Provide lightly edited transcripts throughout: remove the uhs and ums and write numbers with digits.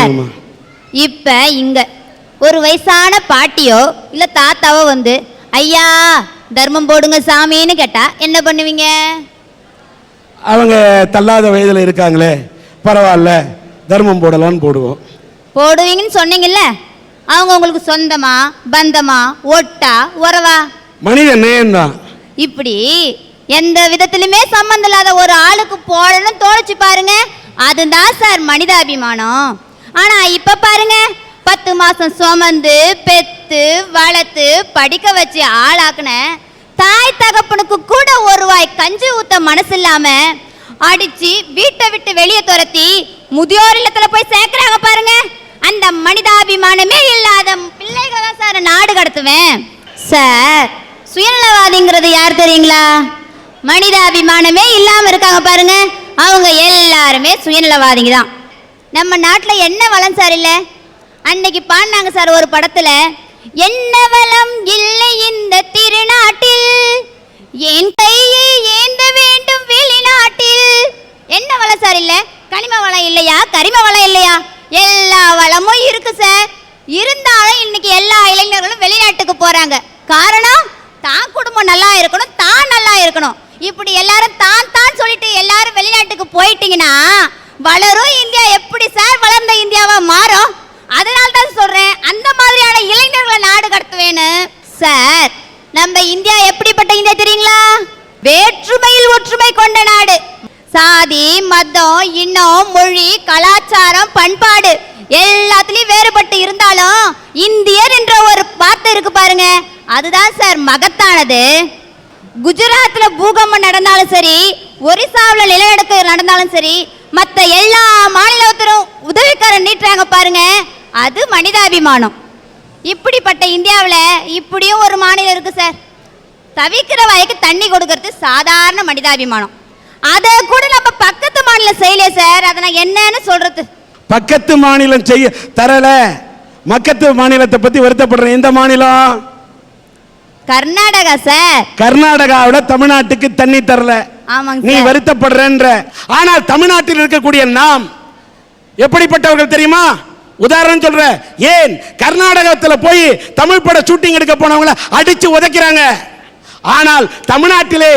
Sir, இப்ப இங்க ஒரு வயசான பாட்டியோ இல்ல தாத்தாவோ வந்து ஐயா தர்மம் போடுங்க சாமின்னு கேட்டா என்ன பண்ணுவீங்க? அவங்க தள்ளாத வயதில் இருக்காங்களே, பரவாயில்ல தர்மம் போடலான்னு போடுவோம். போடுவீங்கன்னு சொன்னீங்கல்ல, அவங்க உங்களுக்கு சொந்தமா பந்தமா ஒட்டா உறவா? மனித நேயம்தான். இப்படி எந்த விதத்திலுமே சம்பந்தம் இல்லாத ஒரு ஆளுக்கு போடணும்னு தோணுச்சு பாருங்க, அதுதான் சார் மனிதாபிமானம். ஆனா இப்ப பாருங்க, 10 மாசம் சுமந்து பெத்து வளர்த்து படிக்க வச்சு ஆளாக்குன தாய் தகப்பனுக்கு கூட ஒரு வாய் கஞ்சி ஊத்த மனசு இல்லாம அடிச்சு வீட்டை விட்டு வெளியே துரத்தி முதியோர் இல்லத்துல போய் சேர்க்கிறாங்க பாருங்க. அந்த மனிதாபிமானமே இல்லாத பிள்ளைகளை தான் சார் நாடு கடத்துவேன். சார், சுயநலவாதிங்கிறது யார் தெரியுங்களா? மனிதாபிமானமே இல்லாம இருக்காங்க பாருங்க, அவங்க எல்லாருமே சுயநலவாதிங்க தான். நம்ம நாட்டுல என்ன வளம் சார் இல்ல? அன்னைக்கு பாடினாங்க சார் ஒரு படத்துல, என்ன வளம் இல்லை இந்த திருநாட்டில், என் கையை ஏந்த வேண்டும் வெளிநாட்டில். என்ன வளம் சார் இல்ல? கனிம வளம் இல்லையா? கரிம வளம் இல்லையா? எல்லா வளமும் இருக்கு சார். இருந்தாலும் இன்னைக்கு எல்லா இளைஞர்களும் வெளிநாட்டுக்கு போறாங்க. காரணம், தான் குடும்பம் நல்லா இருக்கணும், தான் நல்லா இருக்கணும். இப்படி எல்லாரும் தான் தான் சொல்லிட்டு எல்லாரும் வெளிநாட்டுக்கு போயிட்டீங்கன்னா வளரும் இந்தியா எப்படி சார் வளர்ந்த இந்தியாவா மாறும்? அதனால தான் சொல்றேன், அந்த மாதிரியான இளைஞர்களை நாடு கடத்துவேன்னு. சார், நம்ம இந்தியா எப்படிப்பட்ட இந்தியா தெரியுங்களா? வேற்றுமையில் ஒற்றுமை கொண்ட நாடு. சாதி மதம் இனம் மொழி கலாச்சாரம் பண்பாடு எல்லாத்துலயும் வேறுபட்டு இருந்தாலும் இந்தியர் என்ற ஒரு வார்த்தை இருக்கு பாருங்க, அதுதான் சார் மகத்தானது. குஜராத்ல பூகம்பம் நடந்தாலும் சரி, ஒரிசாவில் நிலநடுக்கம் நடந்தாலும் சரி, மற்ற எல்லா மாநிலத்திலும் உதவிக்காரன் நீட்டுறாங்க பாருங்க, அது மனிதாபிமானம். இப்படிப்பட்ட இந்தியாவில் இப்படியும் ஒரு மாநிலம் இருக்கு சார். தவிக்கிற வாய்க்கு தண்ணி கொடுக்கறது சாதாரண மனிதாபிமானம். அதை கூட நம்ம பக்கத்து மாநிலம் செய்யல சார். அதை நான் என்னன்னு சொல்றது? பக்கத்து மாநிலம் செய்ய தரல, மக்கத்து மாநிலத்தை பத்தி வருத்தப்படுறேன். எந்த மாநிலம்? கர்நாடகா சார். கர்நாடகாவில தமிழ்நாட்டுக்கு தண்ணி தரல, நீ வருத்தப்படுறன்ற. ஆனால் தமிழ்நாட்டில் இருக்கக்கூடிய நாம் எப்படிப்பட்டவர்கள் தெரியுமா? உதாரணம் சொல்ற, ஏன் கர்நாடகத்தில் போய் தமிழ் பட ஷூட்டிங் எடுக்க போனவங்களை அடிச்சு உதைக்கிறாங்க. ஆனால் தமிழ்நாட்டிலே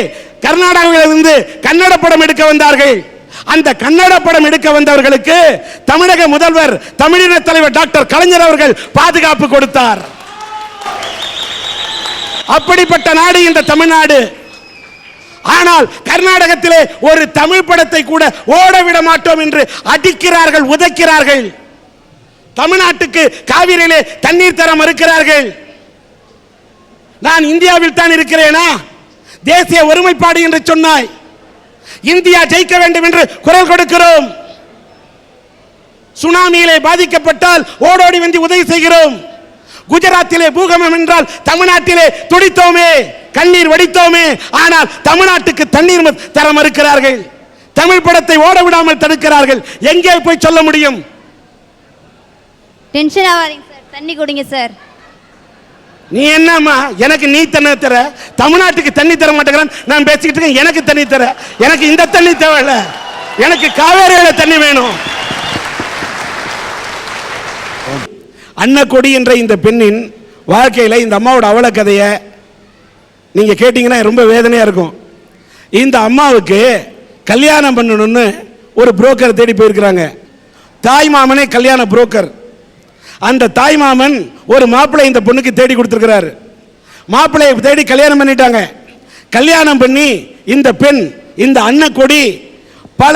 கர்நாடகாவிலிருந்து கன்னட படம் எடுக்க வந்தார்கள். அந்த கன்னட படம் எடுக்க வந்தவர்களுக்கு தமிழக முதல்வர் தமிழின தலைவர் டாக்டர் கலைஞர் அவர்கள் பாதுகாப்பு கொடுத்தார். அப்படிப்பட்ட நாடு இந்த தமிழ்நாடு. ஆனால் கர்நாடகத்திலே ஒரு தமிழ் படத்தை கூட ஓட விட மாட்டோம் என்று அடிக்கிறார்கள், உதைக்கிறார்கள். தமிழ்நாட்டுக்கு காவிரியிலே தண்ணீர் தர மறுக்கிறார்கள். நான் இந்தியாவில் தான் இருக்கிறேனா? தேசிய ஒருமைப்பாடு என்று சொன்னாய், இந்தியா ஜெயிக்க வேண்டும் என்று குரல் கொடுக்கிறோம். சுனாமியிலே பாதிக்கப்பட்டால் ஓடோடி வந்து உதவி செய்கிறோம். குஜராத்திலே பூகம்பம் என்றால் தமிழ்நாட்டிலே துடித்தோமே, கண்ணீர் வடித்தோமே. ஆனால் தமிழ்நாட்டுக்கு தண்ணீர் தர மறுக்கிறார்கள். தமிழ் படத்தை ஓட விடாமல் தடுக்கிறார்கள். எங்கே போய் சொல்ல முடியும்? டென்ஷன் ஆகாதீங்க சார், தண்ணி குடிங்க சார். நீ என்னம்மா எனக்கு நீ தண்ணி தர, தமிழ்நாட்டுக்கு தண்ணி தர மாட்டேங்கிறான். நான் பேசிக்கிட்டு இருக்கேன், எனக்கு தண்ணி தர. எனக்கு இந்த தண்ணி தேவையில்ல, எனக்கு காவேரியில தண்ணி வேணும். அன்னக்கொடி என்ற இந்த பெண்ணின் வாழ்க்கையில் இந்த அம்மாவோட அவல கதையை நீங்க கேட்டீங்கன்னா ரொம்ப வேதனையா இருக்கும். இந்த அம்மாவுக்கு கல்யாணம் பண்ணணும்னு ஒரு புரோக்கர் தேடி போயிருக்கிறாங்க. தாய் மாமனே கல்யாண புரோக்கர். அந்த தாய் மாமன் ஒரு மாப்பிள்ளை இந்த பொண்ணுக்கு தேடி கொடுத்துருக்கிறாரு. மாப்பிள்ளையை தேடி கல்யாணம் பண்ணிட்டாங்க. கல்யாணம் பண்ணி இந்த பெண், இந்த அன்னக்கொடி பல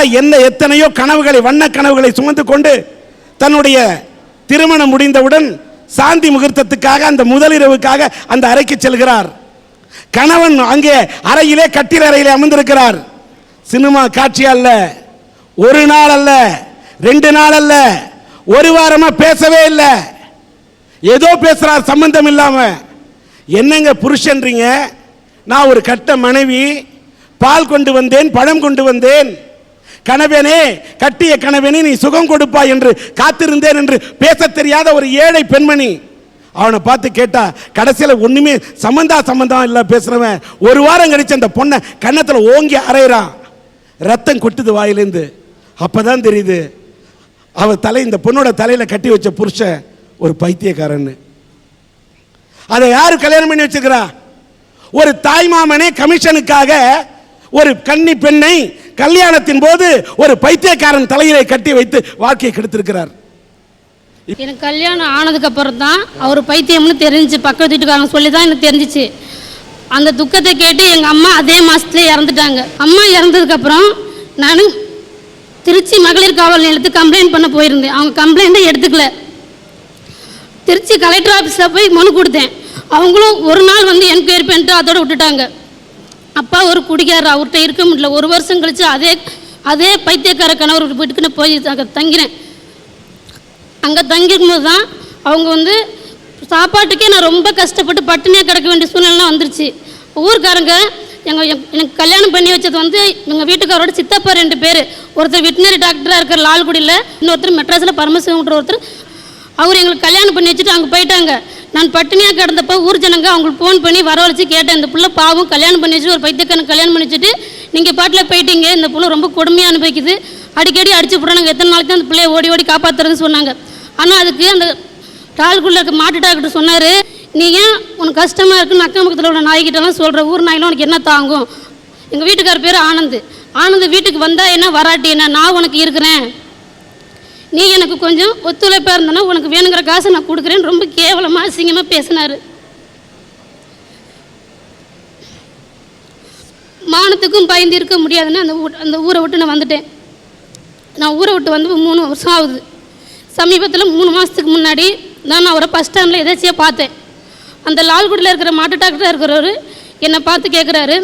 எத்தனையோ கனவுகளை, வண்ண கனவுகளை சுமந்து கொண்டு தன்னுடைய திருமணம் முடிந்தவுடன் சாந்தி முகூர்த்தத்துக்காக, அந்த முதலிரவுக்காக அந்த அறைக்கு செல்கிறார். கணவன் அங்கே அறையிலே, கட்டில் அறையிலே அமர்ந்திருக்கிறார். சினிமா காட்சி அல்ல, ஒரு நாள் அல்ல, 2 நாள் அல்ல, ஒரு வாரமா பேசவே இல்லை. ஏதோ பேசுறார் சம்பந்தம் இல்லாம. என்னங்க புருஷன்றீங்க? நான் ஒரு கட்ட மனைவி, பால் கொண்டு வந்தேன், பழம் கொண்டு வந்தேன், கணவனே, கட்டிய கணவனே நீ சுகம் கொடுப்பாய் என்று காத்திருந்தேன் என்று பேச தெரியாத ஒரு ஏழை பெண்மணி. அவனை பார்த்து கேட்டா கடைசியில் ஒண்ணுமே சம்பந்தம் இல்லை பேசுறவன். ஒரு வாரம் கழிச்சு அந்த பொண்ணை கன்னத்தில் ஓங்கி அரைகிறான். ரத்தம் கொட்டுது வாயிலேருந்து. அப்பதான் தெரியுது இந்த பொண்ணோட தலையில கட்டி வச்ச புருஷன் ஒரு பைத்தியக்காரன்னு. அதை யாரு கல்யாணம் பண்ணி வச்சுக்கிறா? ஒரு தாய்மாமனே கமிஷனுக்காக ஒரு கன்னி பெண்ணை கல்யாணத்தின் போது ஒரு பைத்தியக்காரன் தலையிலே கட்டி வைத்து வாழ்க்கையை கெடுத்திருக்கிறார். எனக்கு கல்யாணம் ஆனதுக்கு அப்புறம் தான் அவர் பைத்தியம்னு தெரிஞ்சு பக்கத்து வீட்டுக்காரங்க சொல்லி தான் எனக்கு தெரிஞ்சிச்சு. அந்த துக்கத்தை கேட்டு எங்கள் அம்மா அதே மாதத்துலேயே இறந்துட்டாங்க. அம்மா இறந்ததுக்கப்புறம் நான் திருச்சி மகளிர் காவல் நிலையத்துக்கு கம்ப்ளைண்ட் பண்ண போயிருந்தேன். அவங்க கம்ப்ளைண்ட்டை எடுத்துக்கல. திருச்சி கலெக்டர் ஆஃபீஸில் போய் மனு கொடுத்தேன். அவங்களும் ஒரு நாள் வந்து என்கொயரி பண்ணிட்டு அதோட விட்டுட்டாங்க. அப்பா ஒரு குடிக்காரர், அவர்கிட்ட இருக்க முடியல. ஒரு வருஷம் கழித்து அதே பைத்தியக்கார கணவர் வீட்டுக்கு நான் போய் அங்கே தங்கினேன். அங்கே தங்கிருக்கும்போது தான் அவங்க வந்து சாப்பாட்டுக்கே நான் ரொம்ப கஷ்டப்பட்டு பட்டினியாக கிடக்க வேண்டிய சூழ்நிலை வந்துருச்சு. ஊருக்காரங்க எனக்கு கல்யாணம் பண்ணி வச்சது வந்து எங்கள் வீட்டுக்காரோட சித்தப்பா 2 பேர். ஒருத்தர் வெட்டினரி டாக்டராக இருக்கிற லால்குடியில், இன்னொருத்தர் மெட்ராஸில் பரமசிவன்ற ஒருத்தர். அவர் எங்களுக்கு கல்யாணம் பண்ணி வச்சுட்டு அங்கே போயிட்டாங்க. நான் பட்டினியாக கிடந்தப்போ ஊர் ஜனங்க அவங்களுக்கு ஃபோன் பண்ணி வரவழைச்சி கேட்டேன், இந்த பிள்ளை பாவம் கல்யாணம் பண்ணி வச்சு ஒரு பைத்தியக்காரனுக்கு கல்யாணம் பண்ணி வச்சுட்டு நீங்கள் பாட்டில் போயிட்டீங்க, இந்த பிள்ளை ரொம்ப கொடுமையாக அனுபவிக்குது, அடிக்கடி அடிச்சு போடுறாங்க, எத்தனை நாளைக்கு அந்த பிள்ளையை ஓடி ஓடி காப்பாற்றுறதுன்னு சொன்னாங்க. ஆனால் அதுக்கு அந்த டால்குள்ளே இருக்க மாட்டு டாக்டர் சொன்னார், நீ ஏன் உனக்கு கஷ்டமாக இருக்குன்னு அக்கம் பக்கத்தில் உள்ள நாய்கிட்டலாம் சொல்கிற, ஊர் நாய்லாம் உனக்கு என்ன தாங்கும்? எங்கள் வீட்டுக்கார பேர் ஆனந்த் வீட்டுக்கு வந்தால் என்ன வராட்டி என்ன, நான் உனக்கு இருக்கிறேன், நீ எனக்கு கொஞ்சம் ஒத்துழைப்பாக இருந்தனா உனக்கு வேணுங்கிற காசை நான் கொடுக்குறேன்னு ரொம்ப கேவலமாக அசிங்கமாக பேசினார். மானத்துக்கும் பயந்து இருக்க முடியாதுன்னு அந்த ஊரை விட்டு நான் வந்துட்டேன். நான் ஊரை விட்டு வந்து 3 வருஷம் ஆகுது. சமீபத்தில் 3 மாதத்துக்கு முன்னாடி நான் அவரை பஸ் ஸ்டாண்டில் எதாச்சியாக பார்த்தேன். அந்த லால்குடியில் இருக்கிற மாட்டு டாக்டராக இருக்கிறவர் என்னை பார்த்து கேட்குறாரு,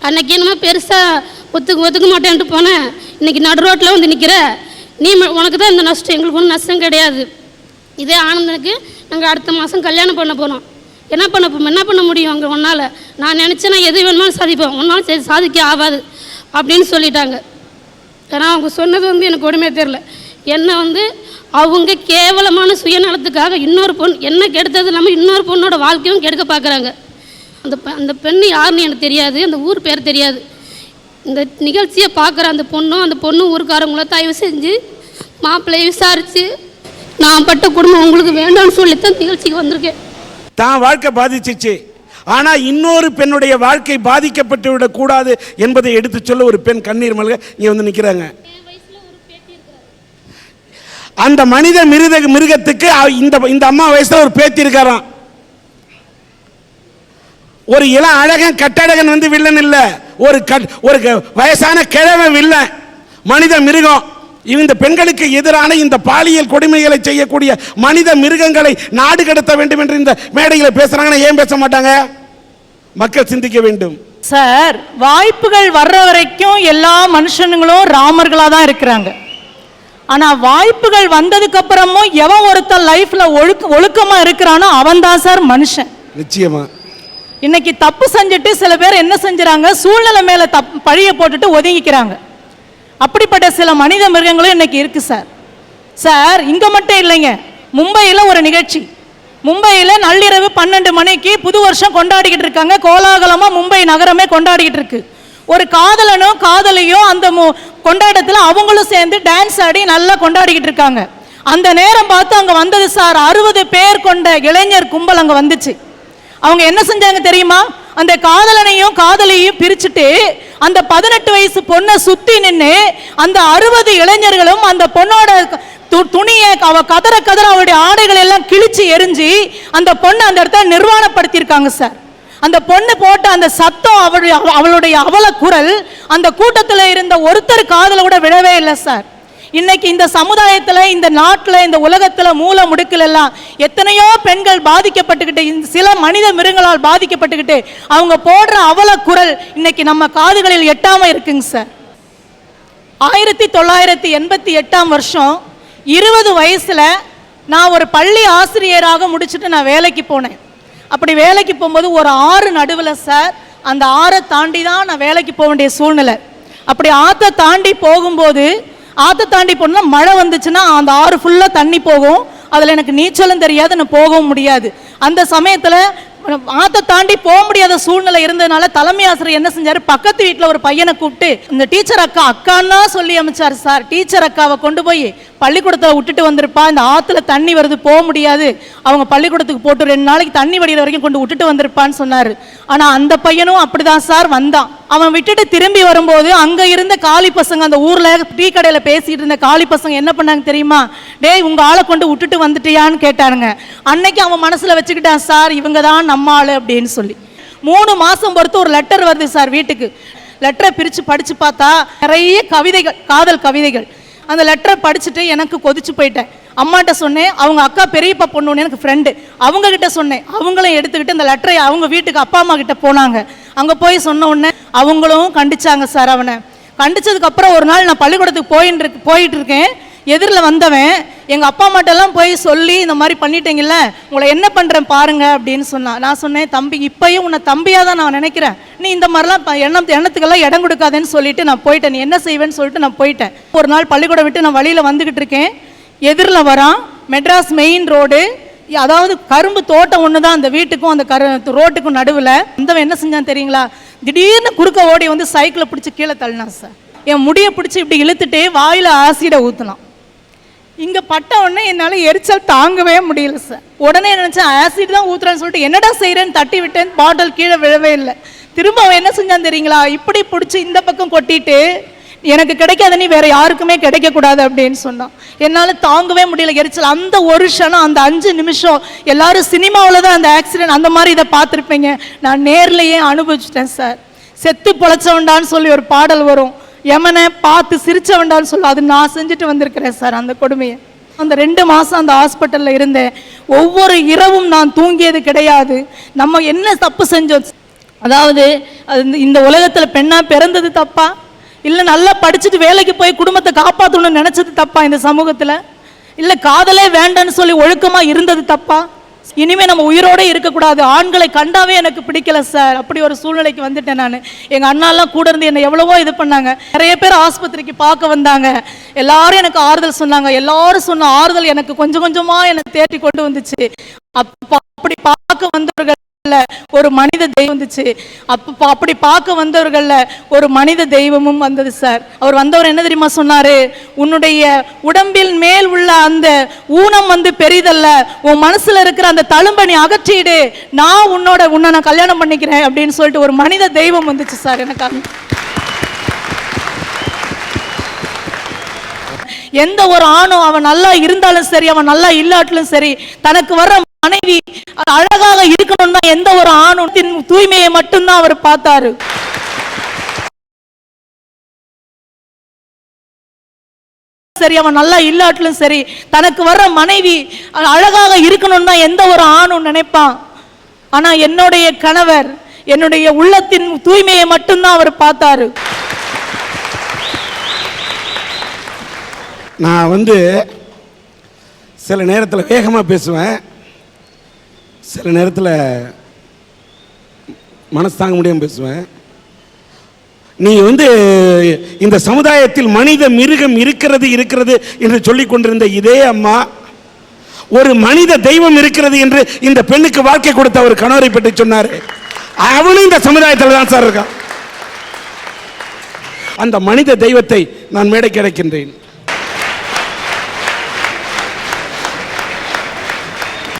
அன்னைக்கு என்னமோ பெருசாக ஒத்துக்க மாட்டேன்ட்டு போனேன், இன்றைக்கி நடு ரோட்டில் வந்து நிற்கிற, நீ உனக்கு தான் இந்த நஷ்டம், எங்களுக்கு ஒன்றும் நஷ்டம் கிடையாது. இதே ஆனந்தனுக்கு நாங்கள் அடுத்த மாதம் கல்யாணம் பண்ண போனோம். என்ன பண்ண முடியும் அங்கே ஒன்றால்? நான் நினச்சேன் நான் எது வேணுமாலும் சாதிப்பேன், ஒன்றாலும் சரி சாதிக்க ஆகாது அப்படின்னு சொல்லிட்டாங்க. ஏன்னா அவங்க சொன்னது வந்து எனக்கு ஒன்றுமே தெரில. என்னை வந்து அவங்க கேவலமான சுயநலத்துக்காக இன்னொரு பொண்ணு என்ன கெடுத்தது இல்லாமல் இன்னொரு பொண்ணோட வாழ்க்கையும் கெடுக்க பார்க்குறாங்க. அந்த பெண்ணு யாருன்னு எனக்கு தெரியாது, அந்த ஊர் பேர் தெரியாது. இந்த நிகழ்ச்சியை பார்க்குற அந்த பொண்ணு ஊருக்காரங்கள தயவு செஞ்சு மாப்பிள்ளையை விசாரித்து நான் பட்ட குடும்பம் உங்களுக்கு வேண்டாம்னு சொல்லித்தான் நிகழ்ச்சிக்கு வந்திருக்கேன். தான் வாழ்க்கை பாதிச்சிச்சு, ஆனால் இன்னொரு பெண்ணுடைய வாழ்க்கை பாதிக்கப்பட்டு விடக்கூடாது என்பதை எடுத்து சொல்ல ஒரு பெண் கண்ணீர் மல்க இங்கே வந்து நிற்கிறாங்க. அந்த மனித மிருகத்துக்கு இந்த அம்மா வயசுல ஒரு பேத்தி இருக்காராம். ஒரு இளம் அழகன் கட்டழகன் வந்து வில்லன் இல்ல, ஒரு வயசான கிழவன் வில்லன், மனித மிருகம். இந்த பெண்களுக்கு எதிரான இந்த பாலியல் கொடுமைகளை செய்யக்கூடிய மனித மிருகங்களை நாடு கடத்த வேண்டும் என்று இந்த மேடைகளை பேசுறாங்கன்னா ஏன் பேச மாட்டாங்க? மக்கள் சிந்திக்க வேண்டும். சார், வாய்ப்புகள் வர்ற வரைக்கும் எல்லா மனுஷனுங்களும் ராமர்களா தான் இருக்கிறாங்க. ஆனா வாய்ப்புகள் வந்ததுக்கு அப்புறமும் எவன் ஒருத்தன் லைஃப்ல ஒழுக்கமா இருக்கிறானோ அவன் தான் சார் மனுஷன். நிச்சயமா. இன்னைக்கு தப்பு செஞ்சுட்டு சில பேர் என்ன செஞ்சுறாங்க, சூழ்நிலை மேல பழிய போட்டுட்டு ஒதுங்கிக்கிறாங்க. அப்படிப்பட்ட சில மனித மிருகங்களும் இன்னைக்கு இருக்கு சார். இங்க மட்டும் இல்லைங்க, மும்பையில் ஒரு நிகழ்ச்சி. மும்பையில் நள்ளிரவு 12 மணிக்கு புது வருஷம் கொண்டாடிக்கிட்டு இருக்காங்க. கோலாகலமா மும்பை நகரமே கொண்டாடிக்கிட்டு இருக்கு. ஒரு காதலனும் காதலியும் அந்த கொண்டாட்டத்தில் அவங்களும் சேர்ந்து டான்ஸ் ஆடி நல்லா கொண்டாடிக்கிட்டு இருக்காங்க. அந்த நேரம் பார்த்து அங்க வந்தது சார் 60 பேர் கொண்ட இளைஞர் கும்பல் அங்க வந்துச்சு. அவங்க என்ன செஞ்சாங்க தெரியுமா? அந்த காதலனையும் காதலியையும் பிரிச்சுட்டு அந்த 18 வயசு பொண்ணை சுத்தி நின்று அந்த 60 இளைஞர்களும் அந்த பொண்ணோட துணியை அவ கதற அவருடைய ஆடைகள் எல்லாம் கிழிச்சு எரிஞ்சு அந்த பொண்ணை அந்த இடத்துல நிர்வாணப்படுத்தியிருக்காங்க சார். அந்த பொண்ணு போட்ட அந்த சத்தம், அவளுடைய அவல குரல் அந்த கூட்டத்தில் இருந்த ஒருத்தர் காதல கூட விழவே இல்லை சார். இன்னைக்கு இந்த சமுதாயத்தில், இந்த நாட்டில், இந்த உலகத்தில் மூல முடுக்கில் எல்லாம் எத்தனையோ பெண்கள் பாதிக்கப்பட்டுக்கிட்டு, சில மனித மிருகங்களால் பாதிக்கப்பட்டுக்கிட்டு அவங்க போடுற அவல குரல் இன்னைக்கு நம்ம காதுகளில் எட்டாம இருக்குங்க சார். 1988 வருஷம் 20 வயசுல நான் ஒரு பள்ளி ஆசிரியராக முடிச்சுட்டு நான் வேலைக்கு போனேன். அப்படி வேலைக்கு போகும்போது ஒரு ஆறு நடுவில் சார், அந்த ஆறை தாண்டி தான் நான் வேலைக்கு போக வேண்டிய சூழ்நிலை. அப்படி ஆற்றை தாண்டி போகும்போது, ஆற்றை தாண்டி போனால் மழை வந்துச்சுன்னா அந்த ஆறு ஃபுல்லாக தண்ணி போகும். அதில் எனக்கு நீச்சலும் தெரியாது, நான் போகவும் முடியாது. அந்த சமயத்தில் ஆற்றை தாண்டி போக முடியாத சூழ்நிலை இருந்ததுனால தலைமை ஆசிரியர் என்ன செஞ்சார், பக்கத்து வீட்டில் ஒரு பையனை கூப்பிட்டு இந்த டீச்சர் அக்கான்னா சொல்லி அமைச்சார் சார். டீச்சர் அக்காவை கொண்டு போய் பள்ளிக்கூடத்தில் விட்டுட்டு வந்திருப்பா, இந்த ஆற்றுல தண்ணி வருது போக முடியாது, அவங்க பள்ளிக்கூடத்துக்கு போட்டு 2 நாளைக்கு தண்ணி வடிகிற வரைக்கும் கொண்டு விட்டுட்டு வந்திருப்பான்னு சொன்னார். ஆனால் அந்த பையனும் அப்படிதான் சார் வந்தான். அவன் விட்டுட்டு திரும்பி வரும்போது அங்கே இருந்த காலி பசங்க, அந்த ஊரில் டீ கடையில் பேசிகிட்டு இருந்த காலி பசங்க என்ன பண்ணாங்க தெரியுமா? டேய், உங்கள் ஆளை கொண்டு விட்டுட்டு வந்துட்டியான்னு கேட்டாருங்க. அன்னைக்கு அவன் மனசில் வச்சுக்கிட்டான், சார் இவங்க தான் நம்ம ஆள் அப்படின்னு சொல்லி. 3 மாதம் பொறுத்து ஒரு லெட்டர் வருது சார் வீட்டுக்கு. லெட்டரை பிரித்து படித்து பார்த்தா நிறைய கவிதைகள், காதல் கவிதைகள். அந்த லெட்டரை படிச்சுட்டு எனக்கு கொதிச்சு போயிட்டேன். அம்மாட்ட சொன்னேன், அவங்க அக்கா பெரியப்பா பொண்ணு எனக்கு ஃப்ரெண்டு, அவங்கக்கிட்ட சொன்னேன். அவங்களும் எடுத்துக்கிட்டு இந்த லெட்டரை அவங்க வீட்டுக்கு அப்பா அம்மா கிட்ட போனாங்க. அங்கே போய் சொன்ன உடனே அவங்களும் கண்டிச்சாங்க சார். அவனை கண்டிச்சதுக்கப்புறம் ஒரு நாள் நான் பள்ளிக்கூடத்துக்கு போயிட்டு இருக்கேன். எதிரில் வந்தவன் எங்கள் அப்பா அம்மாட்டெல்லாம் போய் சொல்லி இந்த மாதிரி பண்ணிட்டீங்கல்ல, உங்களை என்ன பண்ணுறேன் பாருங்க அப்படின்னு சொன்னான். நான் சொன்னேன், தம்பி இப்பயும் உன்னை தம்பியாக தான் நான் நினைக்கிறேன், நீ இந்த மாதிரிலாம் எண்ணத்துக்கெல்லாம் இடம் கொடுக்காதேன்னு சொல்லிட்டு நான் போயிட்டேன். நீ என்ன செய்வேன்னு சொல்லிட்டு நான் போயிட்டேன். ஒரு நாள் பள்ளிக்கூடம் விட்டு நான் வழியில் வந்துக்கிட்டு இருக்கேன். எதிரில் வரான், மெட்ராஸ் மெயின் ரோடு, அதாவது கரும்பு தோட்டம் ஒன்று தான் அந்த வீட்டுக்கும் அந்த ரோட்டுக்கும் நடுவில். வந்தவன் என்ன செஞ்சான் தெரியுங்களா? திடீர்னு குறுக்க ஓடி வந்து சைக்கிளை பிடிச்சி கீழே தள்ளினான் சார். என் முடியை பிடிச்சி இப்படி இழுத்துட்டே வாயில் ஆசிடை ஊற்றினான். இங்கே பட்ட உடனே என்னால் எரிச்சல் தாங்கவே முடியல சார். உடனே நினச்சேன் ஆசிட் தான் ஊற்றுறான்னு சொல்லிட்டு என்னடா செய்கிறேன்னு தட்டி விட்டேன். பாட்டில் கீழே விழவே இல்லை. திரும்ப அவன் என்ன செஞ்சான் தெரியுங்களா? இப்படி பிடிச்சி இந்த பக்கம் கொட்டிட்டு, எனக்கு கிடைக்காத நீ வேற யாருக்குமே கிடைக்கக்கூடாது அப்படின்னு சொன்னான். என்னால் தாங்கவே முடியல எரிச்சல். அந்த ஒரு க்ஷணம், அந்த 5 நிமிஷம், எல்லாரும் சினிமாவில் தான் அந்த ஆக்சிடென்ட் அந்த மாதிரி இதை பார்த்துருப்பீங்க, நான் நேர்லையே அனுபவிச்சிட்டேன் சார். செத்து பொழைச்சவண்டான்னு சொல்லி ஒரு பாடல் வரும், யமனை பார்த்து சிரிச்சவண்டான்னு சொல்லி, அது நான் செஞ்சுட்டு வந்திருக்கிறேன் சார் அந்த கொடுமையை. அந்த 2 மாதம் அந்த ஹாஸ்பிட்டலில் இருந்தேன். ஒவ்வொரு இரவும் நான் தூங்கியது கிடையாது. நம்ம என்ன தப்பு செஞ்சோம்? அதாவது இந்த உலகத்தில் பெண்ணாக பிறந்தது தப்பா, இல்லை நல்லா படிச்சுட்டு வேலைக்கு போய் குடும்பத்தை காப்பாற்றணும்னு நினச்சது தப்பா இந்த சமூகத்தில், இல்லை காதலே வேண்டான்னு சொல்லி ஒழுக்கமாக இருந்தது தப்பா? இனிமேல் நம்ம உயிரோடு இருக்கக்கூடாது, ஆண்களை கண்டாவே எனக்கு பிடிக்கல சார், அப்படி ஒரு சூழ்நிலைக்கு வந்துட்டேன் நான். எங்கள் அண்ணாலாம் கூட இருந்து என்னை எவ்வளவோ இது பண்ணாங்க. நிறைய பேர் ஆஸ்பத்திரிக்கு பார்க்க வந்தாங்க, எல்லாரும் எனக்கு ஆறுதல் சொன்னாங்க. எல்லாரும் சொன்ன ஆறுதல் எனக்கு கொஞ்சம் கொஞ்சமாக என்னை தேடி கொண்டு வந்துச்சு. அப்படி பார்க்க வந்தவர்கள் ஒரு மனித தெய்வம் வந்துச்சு. அப்படி பார்க்க வந்தவர்கள்ல ஒரு மனித தெய்வமும் வந்தது சார். அவர் வந்தவர் என்ன தெரியுமா சொன்னாரு? உன்னுடைய உடம்பில் மேல் உள்ள அந்த ஊனம் பெரிதல்ல, உன் மனசுல இருக்கிற அந்த தழும்பை நீ அகற்றிடு, நான் உன்னை நான் கல்யாணம் பண்ணிக்கிறேன் அப்படின்னு சொல்லிட்டு ஒரு மனித தெய்வம் வந்துச்சு சார் எனக்காக. எந்த ஒரு ஆணும் அவன் நல்லா இருந்தாலும் சரி, அவன் நல்லா இல்லாட்டிலும் சரி, தனக்கு வர்ற மனைவி அழகாக இருக்கணும் தான் எந்த ஒரு ஆணும் தூய்மையை மட்டும்தான் அவர் பார்த்தாரு. சரி, அவன் நல்லா இல்லாட்டிலும் சரி, தனக்கு வர்ற மனைவி அழகாக இருக்கணும் தான் எந்த ஒரு ஆணும் நினைப்பான். ஆனா என்னுடைய கணவர் என்னுடைய உள்ளத்தின் தூய்மையை மட்டும்தான் அவர் பார்த்தாரு. நான் சில நேரத்தில் வேகமாக பேசுவேன், சில நேரத்தில் மனசு தாங்க முடியாமல் பேசுவேன். நீ இந்த சமுதாயத்தில் மனித மிருகம் இருக்கிறது என்று சொல்லிக் கொண்டிருந்த இதே அம்மா ஒரு மனித தெய்வம் இருக்கிறது என்று இந்த பெண்ணுக்கு வாழ்க்கை கொடுத்த ஒரு கணவரை பற்றி சொன்னார். அவனும் இந்த சமுதாயத்தில் தான் சார் இருக்கான். அந்த மனித தெய்வத்தை நான் மேடைக்கு அழைக்கின்றேன்.